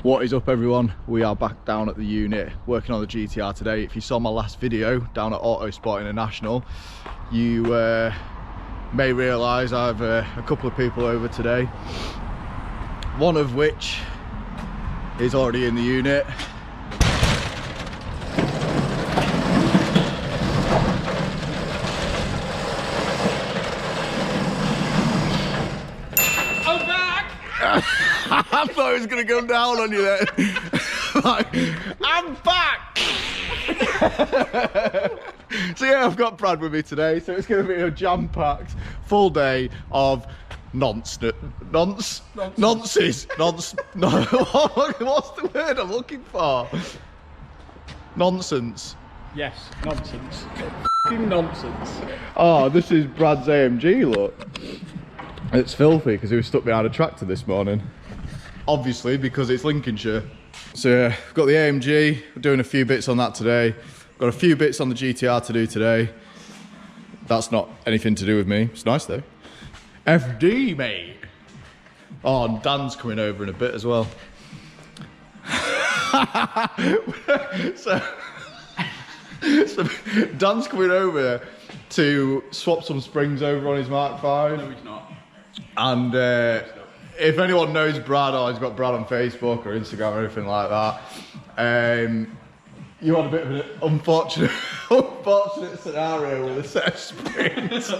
What is up, everyone? We are back down at the unit working on the GTR today. If you saw my last video down at Autosport International, you may realise I've a couple of people over today, one of which is already in the unit. I'm back! I thought it was going to go down on you then. Like, I'm back! So yeah, I've got Brad with me today, so it's going to be a jam-packed full day of what's the word I'm looking for? Nonsense. Yes, nonsense. F***ing nonsense. Oh, this is Brad's AMG, look. It's filthy because he was stuck behind a tractor this morning. Obviously, because it's Lincolnshire. So yeah, we've got the AMG, we're doing a few bits on that today. Got a few bits on the GTR to do today. That's not anything to do with me. It's nice though. FD, mate. Oh, and Dan's coming over in a bit as well. so Dan's coming over to swap some springs over on his Mark V. No, he's not. And if anyone knows Brad, or he's got Brad on Facebook or Instagram or anything like that, you had a bit of an unfortunate scenario with a set of springs.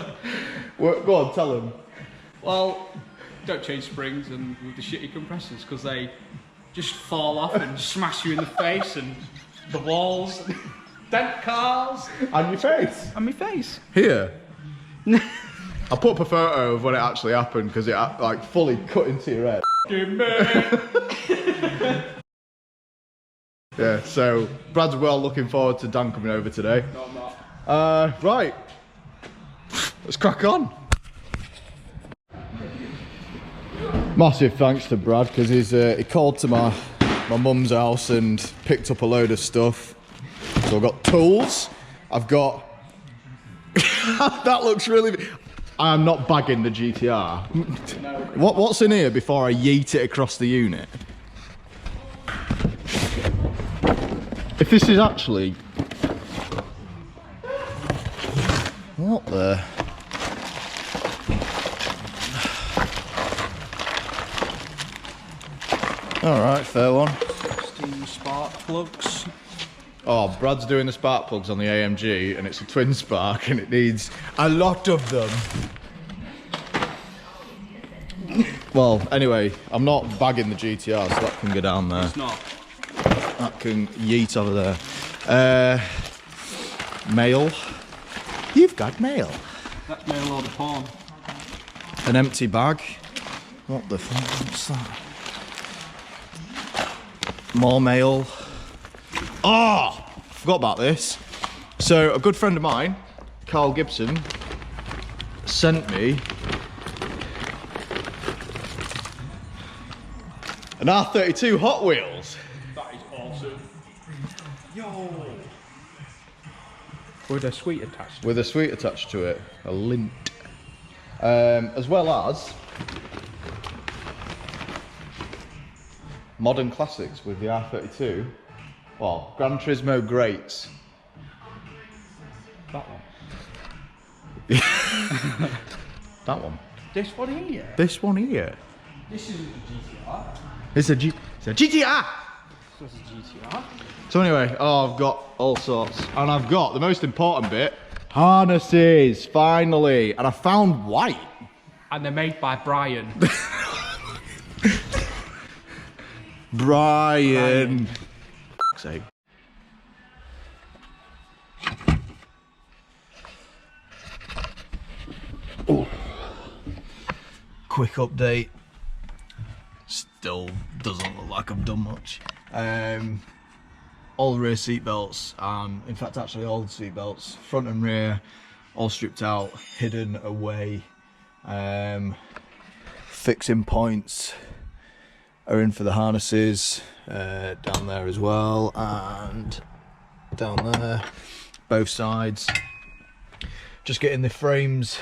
Go on, tell him. Well, don't change springs and with the shitty compressors because they just fall off and smash you in the face and the walls, dent cars. And your face. And my face. Here. I put up a photo of when it actually happened because it like fully cut into your head. Yeah, so Brad's well looking forward to Dan coming over today. No, I'm not. Right, let's crack on. Massive thanks to Brad because he called to my mum's house and picked up a load of stuff. So I've got tools. I've got. That looks really. I am not bagging the GTR. What's in here before I yeet it across the unit? If this is actually... What the... Alright, fair one. 16 spark plugs. Oh, Brad's doing the spark plugs on the AMG and it's a twin spark and it needs a lot of them. Well, anyway, I'm not bagging the GTR, so that can go down there. It's not. That can yeet over there. Mail. You've got mail. That's mail order porn. An empty bag. What the fuck? What's that? More mail. Oh, forgot about this. So a good friend of mine, Carl Gibson, sent me an R32 Hot Wheels. That is awesome. Yo. With a sweet attached. With a sweet attached to it, a lint. As well as modern classics with the R32. Well, Gran Turismo greats. That one. That one. This one here. This one here. This isn't a GTR. It's a GTR. This is a GTR. So anyway, I've got all sorts. And I've got, the most important bit, harnesses, finally. And I found white. And they're made by Brian. Brian. Fuck's sake. Oh. Quick update. Still doesn't look like I've done much. All the rear seat belts, in fact actually all the seat belts, front and rear, all stripped out, hidden away. Fixing points are in for the harnesses, down there as well, and down there, both sides. Just getting the frames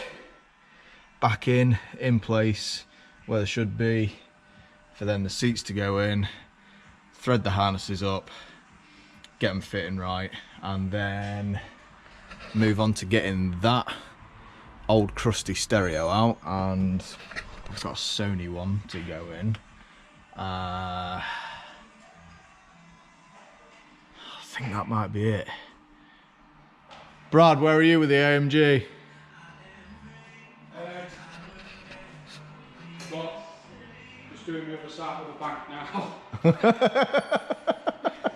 back in place, where they should be, for then the seats to go in, thread the harnesses up, get them fitting right, and then move on to getting that old crusty stereo out. And I've got a Sony one to go in. I think that might be it. Brad, where are you with the AMG? Well, just doing the other side of the bank now.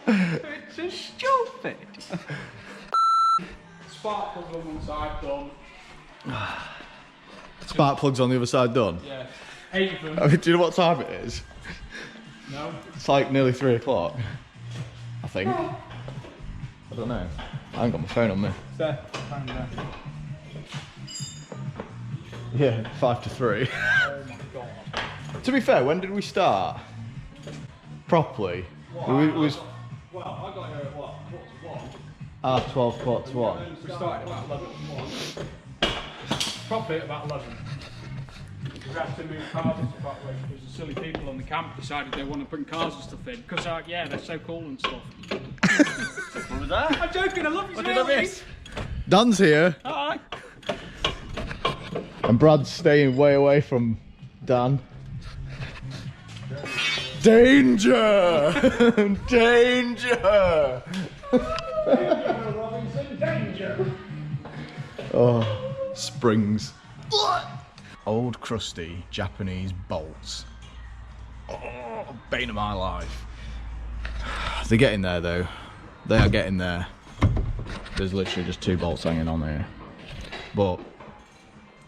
It's so stupid. Spark plugs on one side done. Spark plugs on the other side done? Yeah. 8 of them. I mean, do you know what time it is? No. It's like nearly 3 o'clock, I think. I don't know. I haven't got my phone on me. It's there. Hang there. Yeah, 2 to 3. Oh my god. To be fair, when did we start? Properly? Was Well, I got here at what? half 12, quarter to 1. We started about 11 Probably at about 11. We had to move cars and stuff that way because the silly people on the camp decided they want to bring cars and stuff in because yeah, they're so cool and stuff. What was that? I'm joking, I love you. What did I miss? Dan's here, Hi. and Brad's staying way away from Dan. Danger! Danger! Robinson, danger. Oh, springs. Old crusty Japanese bolts. Oh, bane of my life. They're getting there though. They are getting there. There's literally just 2 bolts hanging on there. But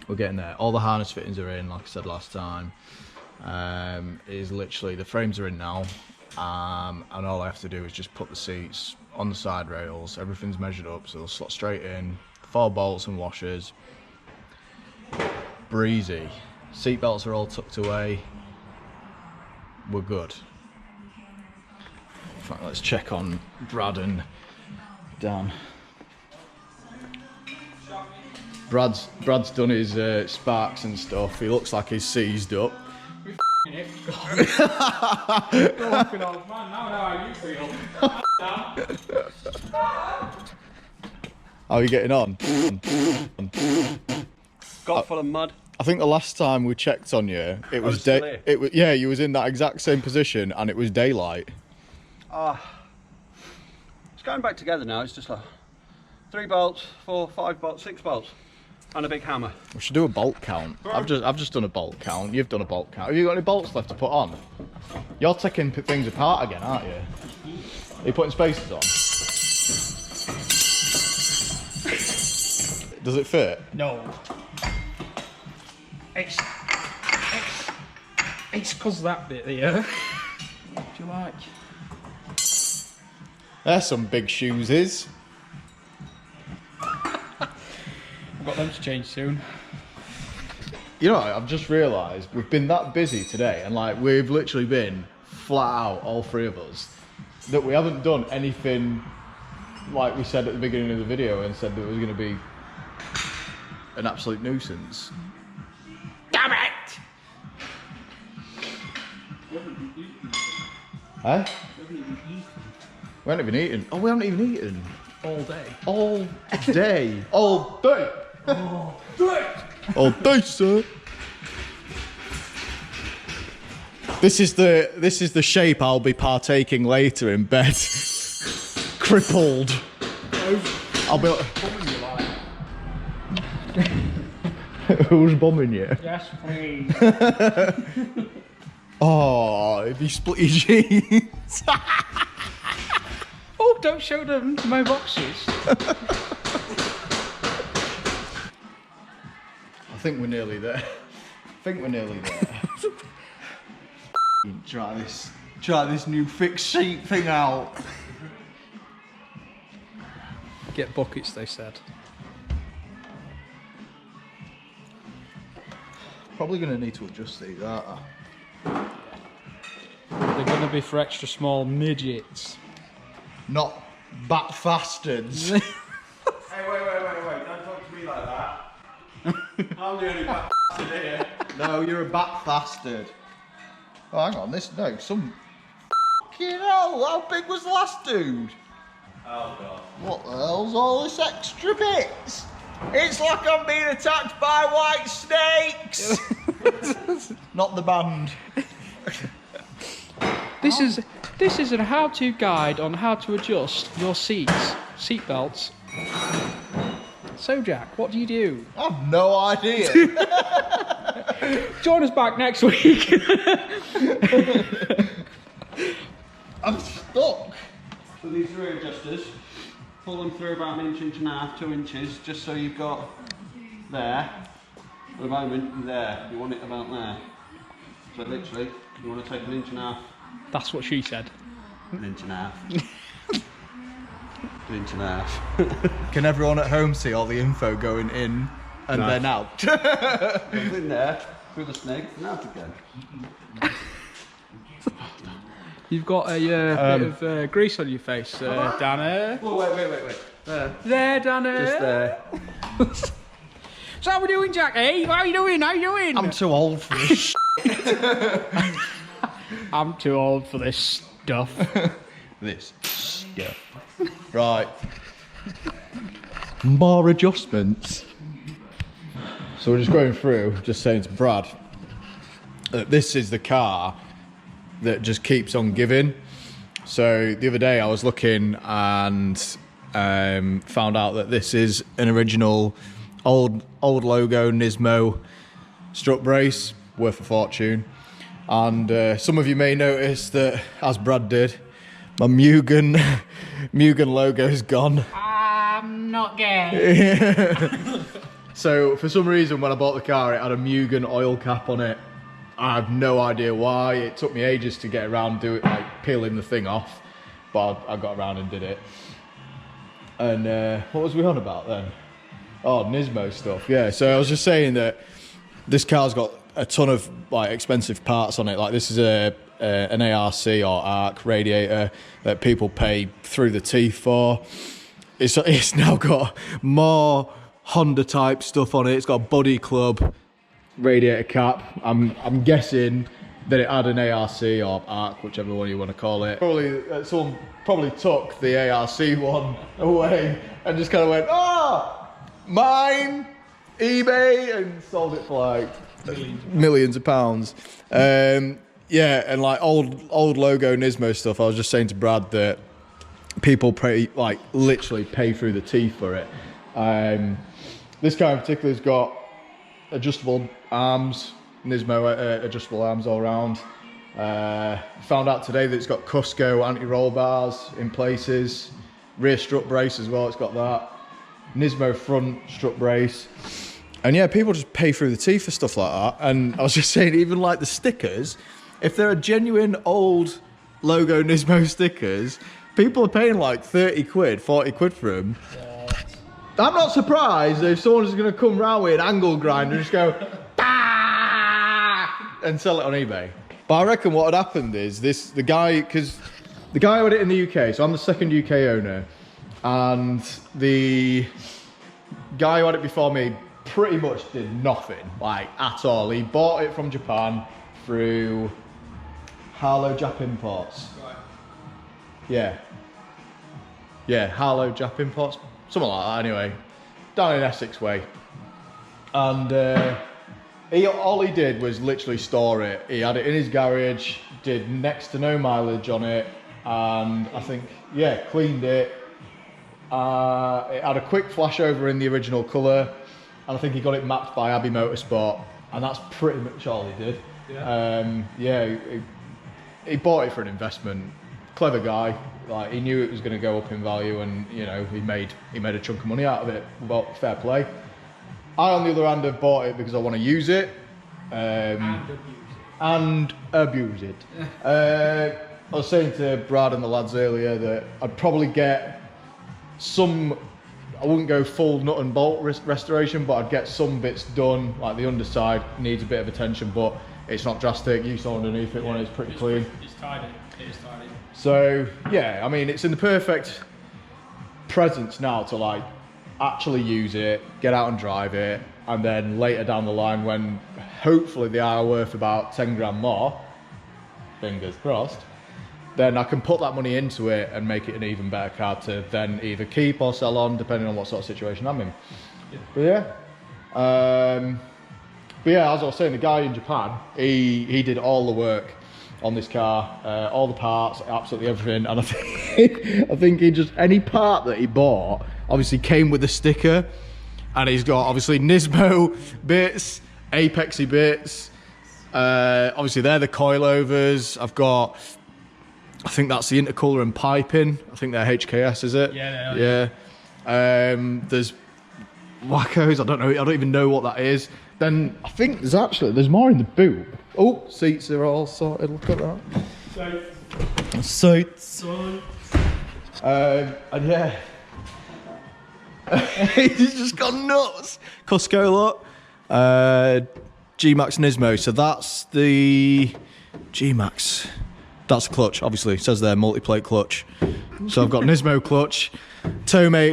we're getting there. All the harness fittings are in, like I said last time. It is literally, the frames are in now. And all I have to do is just put the seats on the side rails. Everything's measured up, so they'll slot straight in. 4 bolts and washers. Breezy. Seat belts are all tucked away. We're good. In fact, let's check on Brad and Dan. Brad's done his sparks and stuff. He looks like he's seized up. It. Fucking old man, now how you feel. How are you getting on? Got full of mud. I think the last time we checked on you, it was still here. It was, yeah, you was in that exact same position, and it was daylight. It's going back together now. It's just like 3 bolts, 4, 5 bolts, 6 bolts, and a big hammer. We should do a bolt count. I've just done a bolt count. You've done a bolt count. Have you got any bolts left to put on? You're taking things apart again, aren't you? Are you putting spacers on? Does it fit? No. It's cause that bit here. What do you like? There's some big shoes. I've got them to change soon. You know, I've just realised we've been that busy today, and like we've literally been flat out, all 3 of us, that we haven't done anything like we said at the beginning of the video and said that it was going to be an absolute nuisance. Damn it! Eh? We haven't even eaten. Oh, we haven't even eaten. All day. All day. All day. All day. All day, sir. This is the shape I'll be partaking later in bed. Crippled. I'll be like, who's bombing you? Yes, please. Oh, if you split your jeans. Oh, don't show them my boxes. I think we're nearly there. Try this new fixed seat thing out. Get buckets, they said. Probably gonna need to adjust these, aren't I? They're gonna be for extra small midgets. Not bat fastards. Hey, wait, don't talk to me like that. I'm the only bastard here. No, you're a back bastard. Oh, hang on, some... Fucking hell, how big was the last dude? Oh god. What the hell's all this extra bits? It's like I'm being attacked by white snakes! Not the band. This is a how-to guide on how to adjust your seat belts. So Jack, what do you do? I've no idea. Join us back next week. I'm stuck. So these rear adjusters, pull them through about an inch and a half, 2 inches, just so you've got there. At the moment, there. You want it about there. So literally, you want to take an inch and a half. That's what she said. An inch and a half. An inch and a half. Can everyone at home see all the info going in and No. then out? Goes in there, through the snake, and out again. You've got a bit of grease on your face, Dana. Oh, wait. There, Dana. Just there. So how we doing, Jack? Hey, how you doing? I'm too old for this. I'm too old for this stuff. This stuff. Right. More adjustments. So we're just going through, just saying to Brad that this is the car that just keeps on giving. So the other day I was looking and found out that this is an original old logo Nismo strut brace, worth a fortune. And some of you may notice that, as Brad did, my Mugen logo's gone. I'm not gay. So for some reason when I bought the car it had a Mugen oil cap on it. I have no idea why. It took me ages to get around to it, like peeling the thing off, but I got around and did it. And what was we on about then? Oh, Nismo stuff. Yeah, so I was just saying that this car's got a ton of like expensive parts on it. Like this is an ARC or ARC radiator that people pay through the teeth for. It's now got more Honda type stuff on it. It's got a body club radiator cap. I'm guessing that it had an ARC or ARC, whichever one you want to call it. Someone probably took the ARC one away and just kind of went, oh, mine, eBay, and sold it for like millions of pounds. Yeah, and like old logo Nismo stuff. I was just saying to Brad that people literally pay through the teeth for it. This car in particular has got adjustable arms, Nismo adjustable arms all around. Found out today that it's got Cusco anti-roll bars in places, rear strut brace as well, it's got that. Nismo front strut brace. And yeah, people just pay through the teeth for stuff like that. And I was just saying, even like the stickers, if they're a genuine old logo Nismo stickers, people are paying like 30 quid, 40 quid for them. I'm not surprised if someone's going to come round with an angle grinder and just go, bah! And sell it on eBay. But I reckon what had happened is the guy who had it in the UK, so I'm the second UK owner, and the guy who had it before me pretty much did nothing, like at all. He bought it from Japan through Harlow Jap Imports. Right. Yeah, Harlow Jap Imports. Something like that anyway, down in Essex way. And all he did was literally store it. He had it in his garage, did next to no mileage on it, and I think, yeah, cleaned it. It had a quick flash over in the original colour, and I think he got it mapped by Abbey Motorsport, and that's pretty much all he did. Yeah. He bought it for an investment. Clever guy. Like, he knew it was going to go up in value, and you know, he made a chunk of money out of it. Well, fair play. I, on the other hand, have bought it because I want to use it and abuse it. I was saying to Brad and the lads earlier that I'd probably get some. I wouldn't go full nut and bolt restoration, but I'd get some bits done. Like the underside needs a bit of attention, but it's not drastic. You saw underneath it when it's pretty clean. It's tidy. It is tidy. So yeah, I mean, it's in the perfect presence now to like actually use it, get out and drive it, and then later down the line, when hopefully they are worth about 10 grand more, fingers crossed, then I can put that money into it and make it an even better car to then either keep or sell on, depending on what sort of situation I'm in. Yeah. But yeah, as I was saying, the guy in Japan, he did all the work on this car, all the parts, absolutely everything. And I think he just, any part that he bought, obviously came with a sticker. And he's got obviously Nismo bits, Apexy bits. Obviously they're the coilovers. I've got, I think that's the intercooler and piping. I think they're HKS, is it? Yeah, they are. Yeah. There's wackos, I don't even know what that is. Then I think there's more in the boot. Oh, seats are all sorted, look at that. Seats. And yeah. He's just gone nuts. Cusco look. G-Max Nismo, so that's the G-Max. That's the clutch, obviously. It says there, multi-plate clutch. So I've got Nismo clutch. Tomei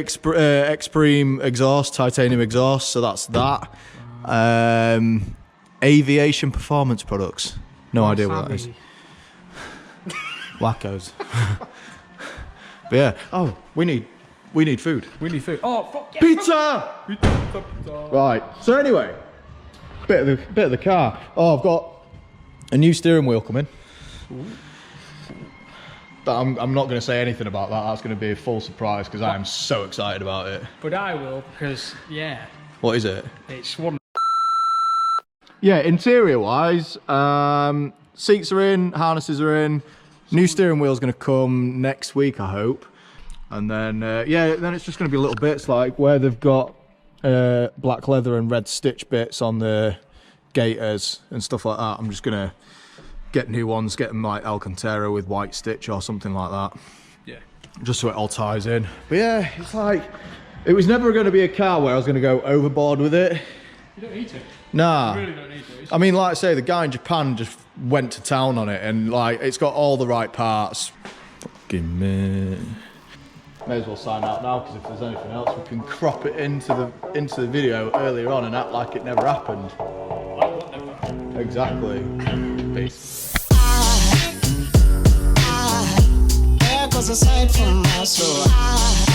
Extreme exhaust, titanium exhaust, so that's that. Aviation performance products. No idea what that is. Wackos. But yeah. Oh, we need food. We need food. Oh, fuck yeah. Pizza! Right. So anyway, bit of the car. Oh, I've got a new steering wheel coming. But I'm not going to say anything about that. That's going to be a full surprise because I am so excited about it. But I will because, yeah. What is it? It's one. Yeah, interior wise, seats are in, harnesses are in. New steering wheel's going to come next week, I hope. And then, yeah, then it's just going to be little bits like where they've got black leather and red stitch bits on the gaiters and stuff like that. I'm just going to get new ones, get them like Alcantara with white stitch or something like that. Yeah. Just so it all ties in. But yeah, it's like, it was never going to be a car where I was going to go overboard with it. You don't need to. Nah. You really don't need to. I mean, like I say, the guy in Japan just went to town on it, and like, it's got all the right parts. Fucking man. May as well sign out now, because if there's anything else, we can crop it into the video earlier on and act like it never happened. Exactly. Peace. There goes a sight from my soul.